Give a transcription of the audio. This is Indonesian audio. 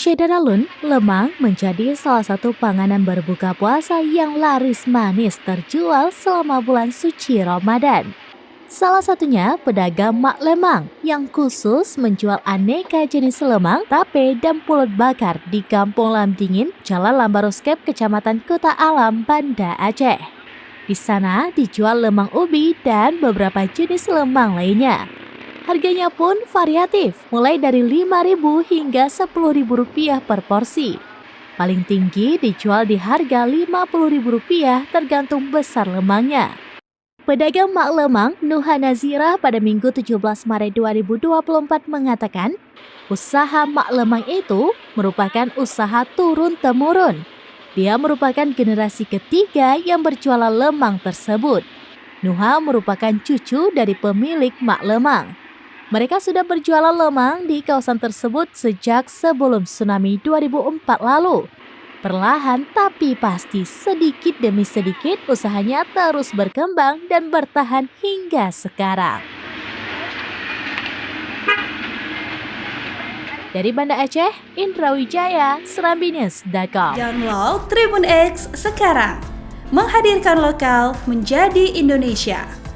Syedar Alun, lemang menjadi salah satu panganan berbuka puasa yang laris manis terjual selama bulan suci Ramadan. Salah satunya pedagang Mak Lemang yang khusus menjual aneka jenis lemang, tape, dan pulut bakar di Kampung Lam Dingin, Jalan Lambaruskep, Kecamatan Kuta Alam, Banda Aceh. Di sana dijual lemang ubi dan beberapa jenis lemang lainnya. Harganya pun variatif, mulai dari Rp5.000 hingga Rp10.000 per porsi. Paling tinggi dijual di harga Rp50.000 tergantung besar lemangnya. Pedagang Mak Lemang, Nuha Nazirah pada Minggu 17 Maret 2024 mengatakan, usaha Mak Lemang itu merupakan usaha turun-temurun. Dia merupakan generasi ketiga yang berjualan lemang tersebut. Nuha merupakan cucu dari pemilik Mak Lemang. Mereka sudah berjualan lemang di kawasan tersebut sejak sebelum tsunami 2004 lalu. Perlahan tapi pasti, sedikit demi sedikit usahanya terus berkembang dan bertahan hingga sekarang. Dari Banda Aceh, Indra Wijaya, serambinews.com. Download Tribun X sekarang, menghadirkan lokal menjadi Indonesia.